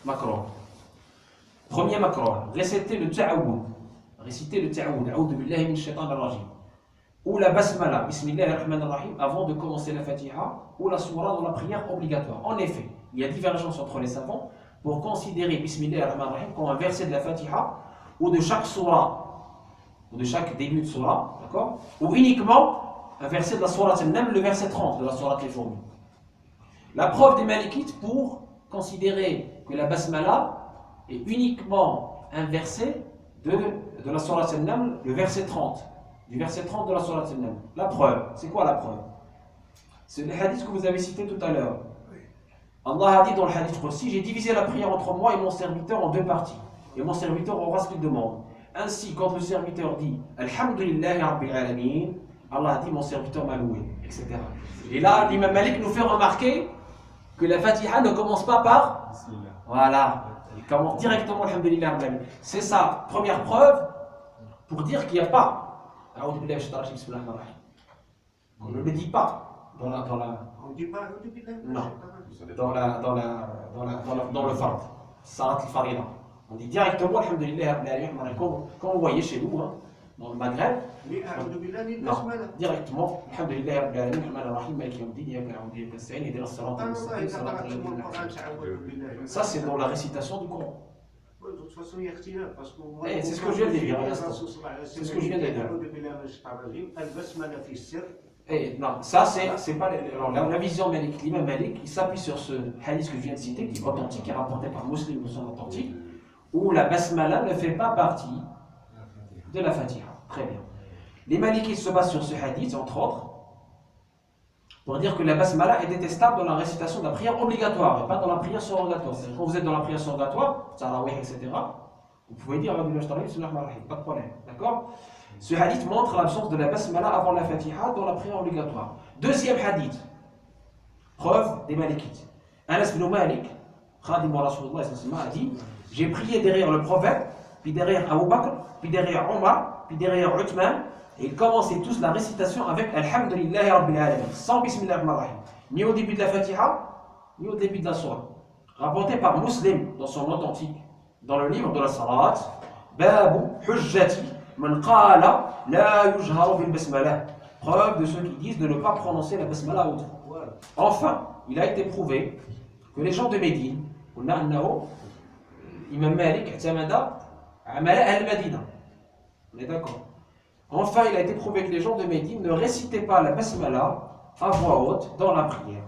makruh. Premier makruh, réciter le ta'awud. Réciter le ta'awud, a'udhu billahi min shaitan ar-rajim. Ou la basmala, bismillah ar-rahman ar-rahim, avant de commencer la fatiha, ou la surah dans la prière obligatoire. En effet, il y a divergence entre les savants pour considérer bismillah ar-rahman ar-rahim comme un verset de la fatiha, ou de chaque surah, ou de chaque début de surah, d'accord, ou uniquement un verset de la surah al-Naml, le verset 30 de la surah al-Fourmi. La preuve des Malikites pour considérer que la basmala est uniquement un verset de la surah al-Naml, le verset 30, du verset 30 de la surah al-Naml. La preuve, c'est quoi la preuve? C'est le hadith que vous avez cité tout à l'heure. Allah a dit dans le hadith aussi, j'ai divisé la prière entre moi et mon serviteur en deux parties. Et mon serviteur aura ce qu'il demande. Ainsi, quand le serviteur dit Alhamdulillahi Rabbil Alamin, Allah a dit mon serviteur m'a loué, etc. Et là, l'imam Malik nous fait remarquer que la Fatiha ne commence pas par voilà, il commence directement Alhamdulillah Rabbil Alamin. C'est sa première preuve pour dire qu'il n'y a pas. On ne le dit pas dans la On dit pas non, dans le fard, Salat al-Farida. On dit directement Alhamdulillah Rabbil Alamin, comme vous voyez chez nous, hein, dans le Maghreb. Non, directement Alhamdulillah Rabbil Alamin, Rahman ar-Rahim, Maliki yawmiddin, iyyaka na'budu wa iyyaka nasta'in, ihdinas siratal mustaqim, siratal ladzina an'amta alayhim. Ça c'est dans la récitation du Coran. De toute façon, il y a ikhtilaf parce que c'est ce que je viens de dire. C'est ce que je viens de dire. Et non, ça c'est pas la vision Malik. L'imam Malik, il s'appuie sur ce hadith que je viens de citer, qui est authentique, qui est rapporté par Muslim, son authentique, où la basmala ne fait pas partie de la Fatiha. Très bien. Les Malikites se basent sur ce hadith, entre autres, pour dire que la basmala est détestable dans la récitation de la prière obligatoire et pas dans la prière surrogatoire. Quand vous êtes dans la prière surrogatoire, tarawih, etc., vous pouvez dire pas de problème. D'accord? Ce hadith montre l'absence de la basmala avant la Fatiha dans la prière obligatoire. Deuxième hadith, preuve des Malikites. Anas ibn Malik, Khadim wa Rasulullah, a dit j'ai prié derrière le prophète, puis derrière Abu Bakr, puis derrière Omar, puis derrière Uthman. Et ils commençaient tous la récitation avec Alhamdulillahi Rabbil Alamin, sans Bismillah ar-Rahman ar-Rahim, ni au début de la Fatiha, ni au début de la Surah. Rapporté par Muslim dans son authentique, dans le livre de la Salat, Babu Hujjati, man qala la yujharu bil basmala. Preuve de ceux qui disent de ne pas prononcer la basmala à haute voix. Enfin, il a été prouvé que les gens de Médine, Imam Malik, I'tamada, Amala al-Madina. On est d'accord? Enfin, il a été prouvé que les gens de Médine ne récitaient pas la basmala à voix haute dans la prière.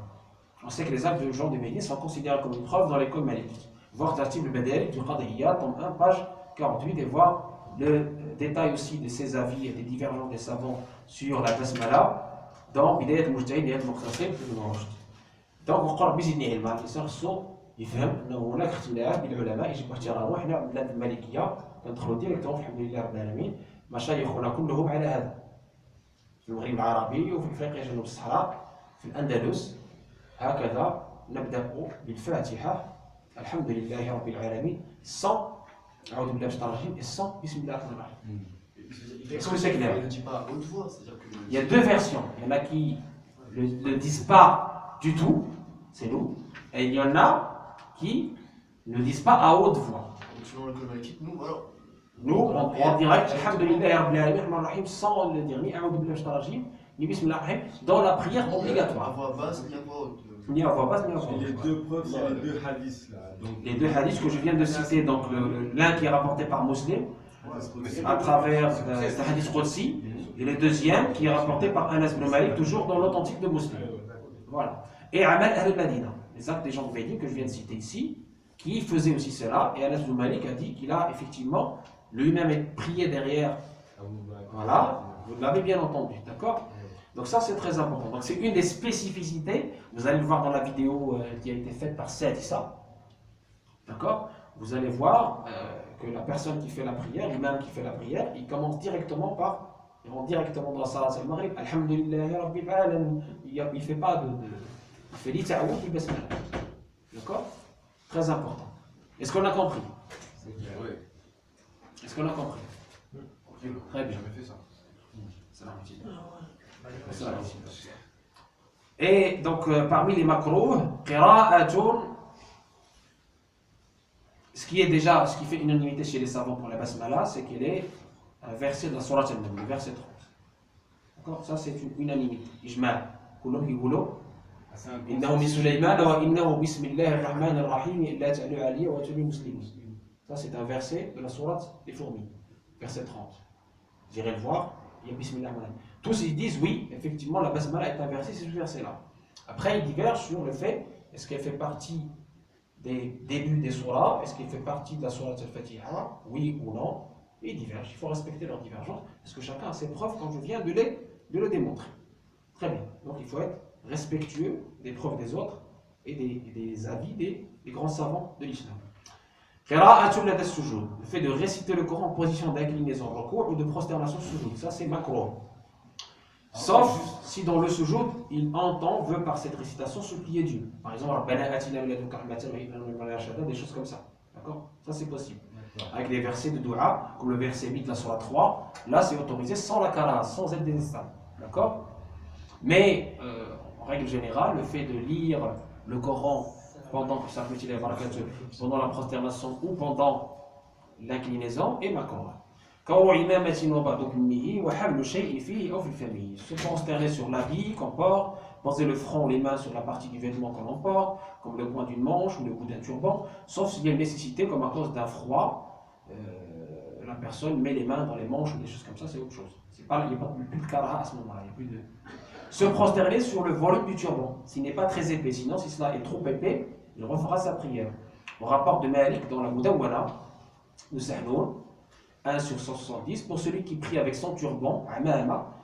On sait que les actes des gens de Médine sont considérés comme une preuve dans l'école malikique. Voir Tartib al-Badali du Qadiyya, tome 1, page 48, et voir le détail aussi de ces avis et des divergences des savants sur la basmala dans Bidayat al-Mujtahid et al-Muqtasid de Rushd. Donc, on قرب بزيدني علما الإنسان خصو يفهم أنه هناك اختلاف بين العلماء يجب احترامه. إحنا بلاد المالكية كندخلوا ديريكتوم الحمد لله رب العالمين مشايخنا كلهم على هذا في المغرب العربي وفي افريقيا جنوب الصحراء في الاندلس. هكذا نبدا بالفاتحه الحمد لله رب العالمين sans اعوذ بالله من الشيطان الرجيم et sans بسم الله الرحمن الرحيم. Est-ce que c'est clair? Il y a deux versions. Il y en a qui ne disent pas du tout, c'est nous, et il y en a qui ne disent pas à haute voix. Selon le Maliki, nous, en direct, Alhamdulillah Rabbil Alamin, Rahim, sans le dire ni A'udhu billahi minash shaitanir rajim, ni Bismillah ar-Rahim, dans la prière obligatoire. À voix basse, ni à voix haute. Ni à voix basse, ni à voix haute. Les deux preuves, c'est les deux hadiths là. Donc, les deux hadiths que je viens de citer, donc l'un qui est rapporté par Muslim, à travers le hadith Qudsi, et le deuxième qui est rapporté par Anas ibn Malik, toujours dans l'authentique de Muslim. Voilà. Et Amal al-Madina, les actes des gens de Médine que je viens de citer ici, qui faisait aussi cela, et Anas ibn Malik a dit qu'il a effectivement lui-même prié derrière. Voilà, vous l'avez bien entendu, d'accord? Donc ça c'est très important. Donc c'est une des spécificités, vous allez le voir dans la vidéo qui a été faite par Saad Issa, d'accord? Vous allez voir que la personne qui fait la prière, l'imam qui fait la prière, il commence directement il rentre directement dans la salat al-Maghrib, Alhamdulillah Rabbil Alamin, il ne fait pas il fait l'ita'awud, il basmala. D'accord? Très important. Est-ce qu'on a compris? Oui. Est-ce qu'on a compris? Très bien. Jamais fait ça. Et donc parmi les makrouh, qira'atun Ce qui fait unanimité chez les savants pour la basmala, c'est qu'elle est un verset de la sourate al-Naml, le verset 30. D'accord? Ça, c'est une unanimité. Ijma'. Kulum yqulu innahu min Sulayman wa innahu bismillahir rahmanir rahim la ta'lu alayya wa atuni muslimin. Ça, c'est un verset de la sourate des fourmis, verset 30. Vous irez le voir, il y a bismillah. Tous ils disent oui, effectivement, la basmala est un verset, c'est ce verset-là. Après, ils divergent sur le fait, est-ce qu'elle fait partie des débuts des surahs, est-ce qu'elle fait partie de la sourate al-Fatiha, oui ou non. Ils divergent, il faut respecter leur divergence, parce que chacun a ses preuves quand je viens de le démontrer. Très bien, donc il faut être respectueux des preuves des autres et des avis des grands savants de l'islam. Le fait de réciter le Coran en position d'inclinaison, recours ou de prosternation sujoud, ça c'est makruh. Sauf si dans le sujoud, il entend, veut par cette récitation supplier Dieu. Par exemple, des choses comme ça. D'accord? Ça c'est possible. Avec des versets de dua, comme le verset 8 de la sourate 3, là c'est autorisé sans la kara, sans être désestable. D'accord? Mais en règle générale, le fait de lire le Coran pendant la prosternation ou pendant l'inclinaison est makruh. Se prosterner sur l'habit qu'on porte, poser le front ou les mains sur la partie du vêtement qu'on porte, comme le coin d'une manche ou le bout d'un turban, sauf s'il y a une nécessité, comme à cause d'un froid, la personne met les mains dans les manches ou des choses comme ça, c'est autre chose. Il n'y a plus de karaha à ce moment-là. Se prosterner sur le volume du turban, s'il n'est pas très épais, sinon si cela est trop épais, il refera sa prière. Au rapport de Malik dans la Mudawwana, de Sahnoun, 1 sur 170, pour celui qui prie avec son turban,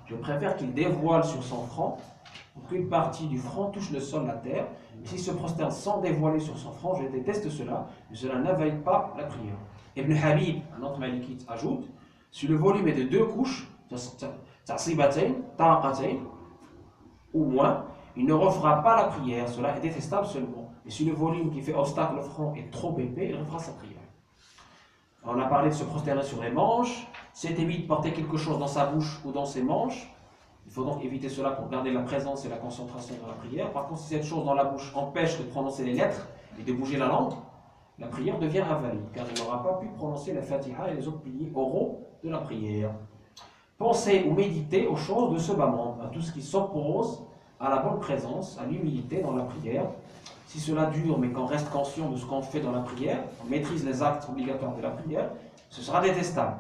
je préfère qu'il dévoile sur son front pour qu'une partie du front touche le sol, la terre. Mais s'il se prosterne sans dévoiler sur son front, je déteste cela, mais cela n'invalide pas la prière. Ibn Habib, un autre malikite, ajoute, si le volume est de 2 couches, ou moins, il ne refera pas la prière, cela est détestable seulement. Et si le volume qui fait obstacle au front est trop épais, il refera sa prière. On a parlé de se prosterner sur les manches. C'est éviter de porter quelque chose dans sa bouche ou dans ses manches. Il faut donc éviter cela pour garder la présence et la concentration dans la prière. Par contre, si cette chose dans la bouche empêche de prononcer les lettres et de bouger la langue, la prière devient invalide, car il n'aura pas pu prononcer la Fatiha et les autres piliers oraux de la prière. Pensez ou méditez aux choses de ce bas monde, à tout ce qui s'oppose à la bonne présence, à l'humilité dans la prière. Si cela dure, mais qu'on reste conscient de ce qu'on fait dans la prière, on maîtrise les actes obligatoires de la prière, ce sera détestable.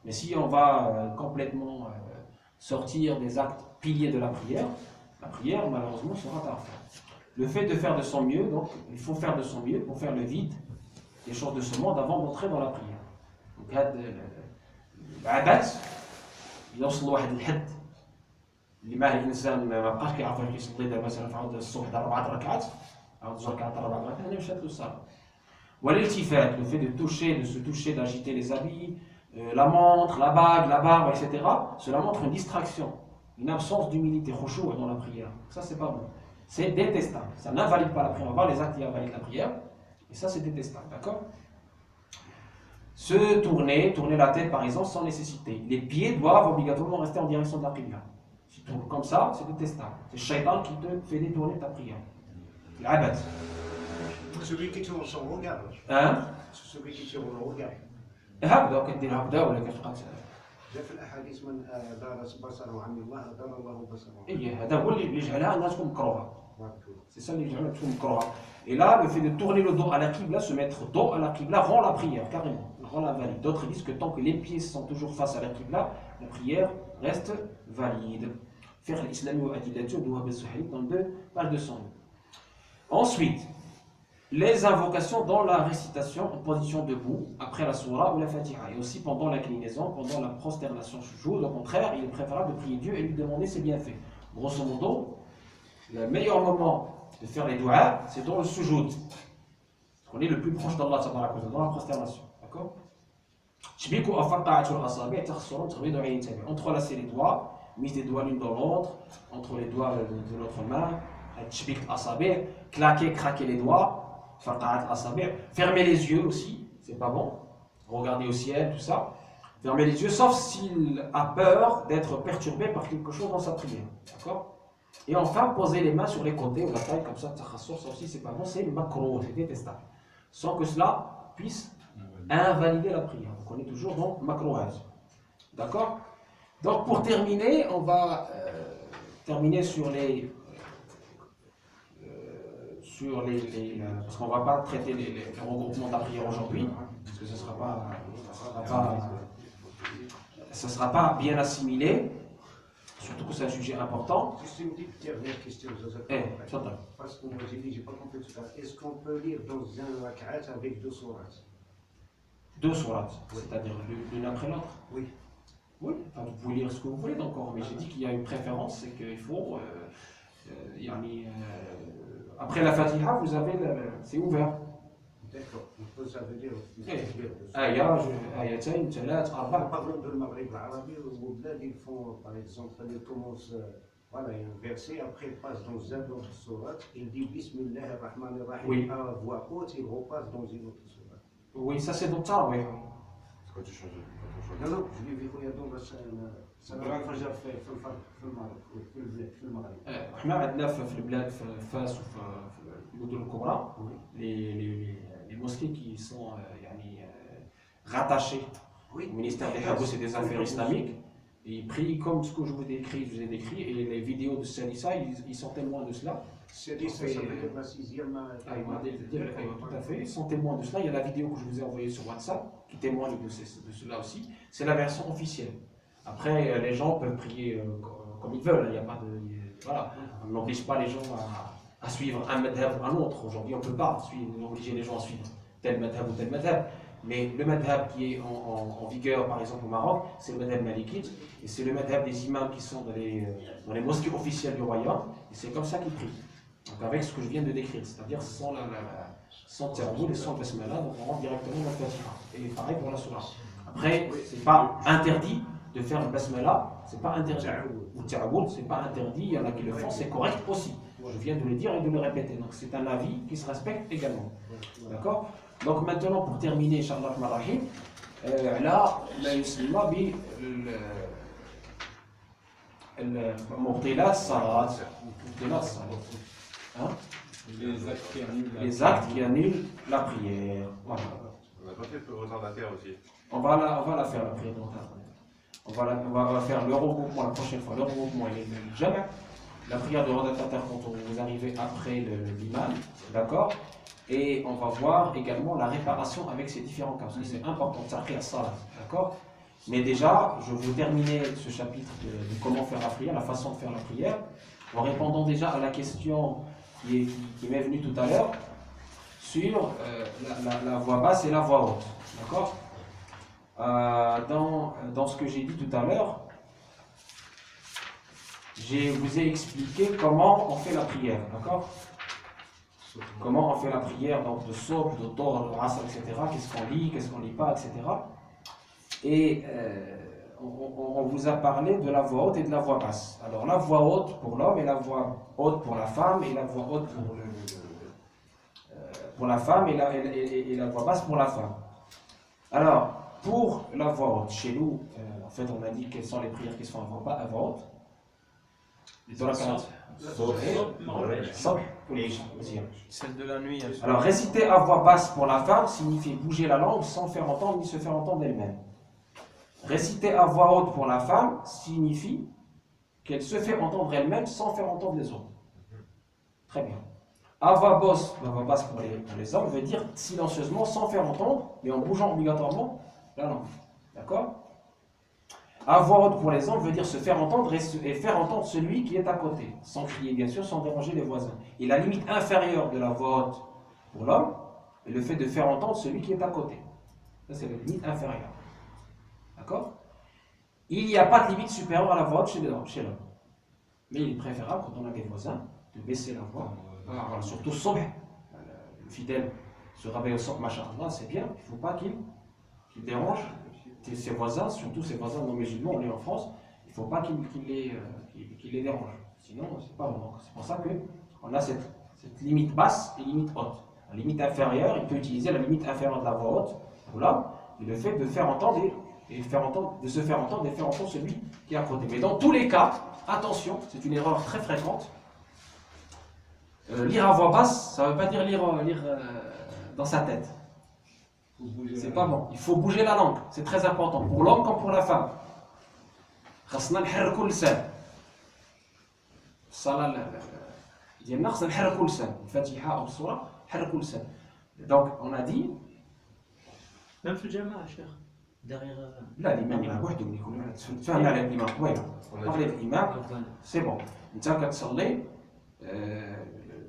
Mais si on va complètement sortir des actes piliers de la prière malheureusement sera parfaite. Le fait de faire de son mieux, donc il faut faire de son mieux pour faire le vide des choses de ce monde avant d'entrer dans la prière. Donc العبث يوصل واحد الحد اللي معه الانسان ما بقاش كيعرف واش يصلي دابا مثلا في عود الصبح دار 4 ركعات او 2 ركعات 4 ركعات هنا مشات له الصلاه. والالتفات, le fait de toucher, de se toucher, d'agiter les habits, la montre, la bague, la barbe, etc. Cela montre une distraction, une absence d'humilité, khushu' dans la prière. Ça c'est pas bon. C'est détestable. Ça n'invalide pas la prière. On va voir les actes qui invalident la prière. Et ça c'est détestable, d'accord? Se tourner la tête par exemple sans nécessité. Les pieds doivent obligatoirement rester en direction de la prière. Si tu tournes comme ça, c'est détestable. C'est le shaitan qui te fait détourner ta prière. L'abad. Celui qui tourne son regard. Hein? C'est celui qui tourne le regard. هكذا كدير هكذا ولا كتبقى جاء في الاحاديث من دار بصره عن الله دار الله بصره. ايه هذا هو اللي يجعلها انها تكون مكروهه. C'est ça اللي يجعلها تكون مكروهه. Et là, le fait de tourner le dos à la qibla, se mettre dos à la qibla, rend la prière, carrément, rend la valide. D'autres disent que tant que les pieds sont toujours face à la qibla, la prière reste valide. Faire l'islam ou adilatu de Wahab al-Suhayli dans 2 pages de 100. Ensuite, les invocations dans la récitation en position debout, après la surah ou la fatiha, et aussi pendant l'inclinaison, pendant la prosternation sujoud. Au contraire, il est préférable de prier Dieu et lui demander ses bienfaits. Grosso modo, le meilleur moment de faire les doigts, c'est dans le sujoud. On est le plus proche d'Allah dans la prosternation. D'accord? Entrelacer les doigts, mise des doigts l'une dans l'autre, entre les doigts de notre main, claquer, craquer les doigts, fermer les yeux aussi, c'est pas bon. Regarder au ciel, tout ça. Fermer les yeux, sauf s'il a peur d'être perturbé par quelque chose dans sa prière. D'accord? Et enfin, poser les mains sur les côtés ou la taille, comme ça, ça aussi c'est pas bon, c'est makruh, c'est détestable. Sans que cela puisse invalider la prière. Donc on est toujours dans makrouhaj. D'accord? Donc pour terminer, on va terminer sur les parce qu'on ne va pas traiter les regroupements de la prière aujourd'hui, parce que ce ne sera pas bien assimilé, surtout que c'est un sujet important. Juste une petite dernière question, Joseph. Tfadal. Parce que moi j'ai pas compris tout ça. Est-ce qu'on peut lire dans un rak'at avec 2 sourates? 2 sourates, c'est-à-dire l'une après l'autre. Oui. Oui, enfin, vous pouvez lire ce que vous voulez encore, mais j'ai dit qu'il y a une préférence, c'est qu'il faut. Après la Fatiha, vous avez. C'est ouvert. D'accord. Ça veut dire. Ayatayn, Talat, Arba. Parlons de Maghreb l'Arabie, au bled, ils font, par exemple, ils commencent, voilà, il y a un verset, après ils passent dans un autre sourate, il dit Bismillah ar-Rahman ar-Rahim Oui. à voix haute, il repasse dans une autre sourate. Oui, ça c'est dans Tarawih. C'est quand tu changes. Non, non, je l'ai vu il y a dans ça va faire في المغرب. احنا عندنا في البلاد في فاس وفي المدن الكبرى les mosquées qui sont rattachées au ministère des Habous et des Affaires islamiques. Et ils prient comme ce que je vous ai décrit, et les vidéos de Salissa, ils sont témoins de cela. C'est dit, ça veut dire la 6e. Tout à fait, ils sont témoins de cela. Il y a la vidéo que je vous ai envoyée sur WhatsApp qui témoigne de cela aussi. C'est la version officielle. Après, les gens peuvent prier comme ils veulent. Il n'y a pas de, voilà. On n'oblige pas les gens à suivre un madhab ou un autre. Aujourd'hui, on ne peut pas obliger les gens à suivre tel madhab ou tel madhab. Mais le madhab qui est en vigueur, par exemple au Maroc, c'est le madhab malikite, et c'est le madhab des imams qui sont dans les mosquées officielles du royaume, et c'est comme ça qu'ils prient. Donc avec ce que je viens de décrire, c'est-à-dire sans Taraboul et sans Basmala, donc on rentre directement dans le Fatiha. Et pareil pour la Surah. Après, c'est pas interdit de faire le Basmala, c'est pas interdit. Ou Taraboul, c'est pas interdit, il y en a qui le font, c'est correct aussi. Je viens de le dire et de le répéter. Donc c'est un avis qui se respecte également. D'accord? Donc maintenant, pour terminer, Inch'Allah Rahim, là, la yuslima bi mubtilat salat. Les actes qui annulent la prière. Voilà. On n'a pas fait le retardataire aussi. On va la faire la prière retardataire. On va faire le regroupement la prochaine fois. Le regroupement et le jama'. La prière de retardataire quand vous arrivez après l'imam. D'accord? Et on va voir également la réparation avec ces différents cas. Parce que c'est important, d'accord? Mais déjà, je vais terminer ce chapitre de comment faire la prière, la façon de faire la prière, en répondant déjà à la question qui m'est venue tout à l'heure sur la voix basse et la voix haute. D'accord? Dans ce que j'ai dit tout à l'heure, je vous ai expliqué comment on fait la prière. D'accord? Comment on fait la prière, donc de Sobh, de Tor, de Asr, etc. Qu'est-ce qu'on lit, qu'est-ce qu'on ne lit pas, etc. Et on vous a parlé de la voix haute et de la voix basse. Alors la voix haute pour l'homme et la voix haute pour la femme, et la voix haute pour la femme et la voix basse pour la femme. Alors, pour la voix haute, chez nous, en fait, on a dit quelles sont les prières qui sont à voix haute. Celle de la nuit. Alors, réciter à voix basse pour la femme signifie bouger la langue sans faire entendre ni se faire entendre elle-même. Réciter à voix haute pour la femme signifie qu'elle se fait entendre elle-même sans faire entendre les autres. Très bien. À voix basse pour les hommes veut dire silencieusement sans faire entendre, mais en bougeant obligatoirement la langue. D'accord? À voix haute pour les hommes veut dire se faire entendre et faire entendre celui qui est à côté, sans crier bien sûr, sans déranger les voisins. Et la limite inférieure de la voix haute pour l'homme est le fait de faire entendre celui qui est à côté. Ça c'est la limite inférieure. D'accord? Il n'y a pas de limite supérieure à la voix haute chez l'homme. Mais il est préférable quand on a des voisins de baisser la voix. Alors, surtout Sobh, le fidèle se réveille au Sobh, machallah, c'est bien, il ne faut pas qu'il dérange ses voisins, surtout ses voisins non musulmans, on est en France, il ne faut pas qu'il les dérange. Sinon, c'est pas bon. C'est pour ça qu'on a cette limite basse et limite haute. La limite inférieure, il peut utiliser la limite inférieure de la voix haute pour l'homme, et le fait de faire entendre de se faire entendre et faire entendre celui qui est à côté. Mais dans tous les cas, attention, c'est une erreur très fréquente. Lire à voix basse, ça ne veut pas dire lire dans sa tête. C'est pas bon. Il faut bouger la langue. C'est très important. Pour l'homme comme pour la femme. خاصنا نحركوا اللسان. الصلاة ديالنا خاصنا نحركوا اللسان. الفاتحة أو السورة نحركوا اللسان. Donc on a dit. Même في الجامعة شيخ. Derrière. لا الإمام وحده اللي يكون تفاهمنا على الإمام قبيلة. قبل الإمام سي بون. أنت كتصلي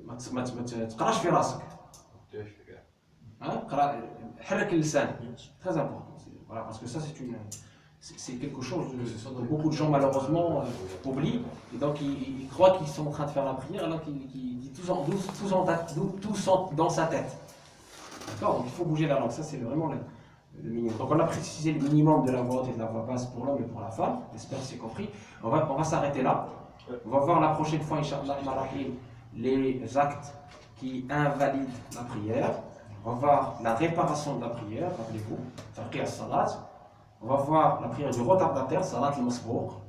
ما تقراش في راسك. قرا حرك اللسان. Très important. Voilà, parce que ça c'est quelque chose que beaucoup de gens malheureusement oublient et donc ils croient qu'ils sont en train de faire la prière alors qu'ils tout sont dans sa tête. D'accord, donc il faut bouger la langue, ça c'est vraiment le minimum. Donc on a précisé le minimum de la voix haute et de la voix basse pour l'homme et pour la femme, j'espère que c'est compris. On va s'arrêter là. On va voir la prochaine fois, Inch'Allah, les actes qui invalident la prière. On va voir la réparation de la prière, rappelez-vous, Tarqiya Salat. On va voir la prière du retardataire, Salat al-Masbour.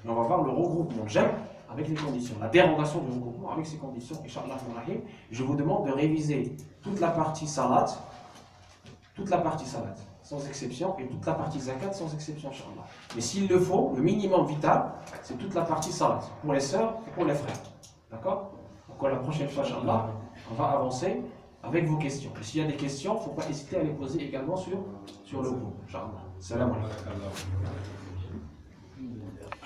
Et on va voir le regroupement, j'aime, avec les conditions, la dérogation du regroupement avec ces conditions, Inch'Allah. Je vous demande de réviser toute la partie Salat, sans exception, et toute la partie Zakat, sans exception, Inch'Allah. Mais s'il le faut, le minimum vital, c'est toute la partie Salat, pour les sœurs et pour les frères. D'accord? Donc la prochaine fois, Inch'Allah, on va avancer avec vos questions. Et s'il y a des questions, il ne faut pas hésiter à les poser également sur le groupe. Inch'Allah. Salam alaikum.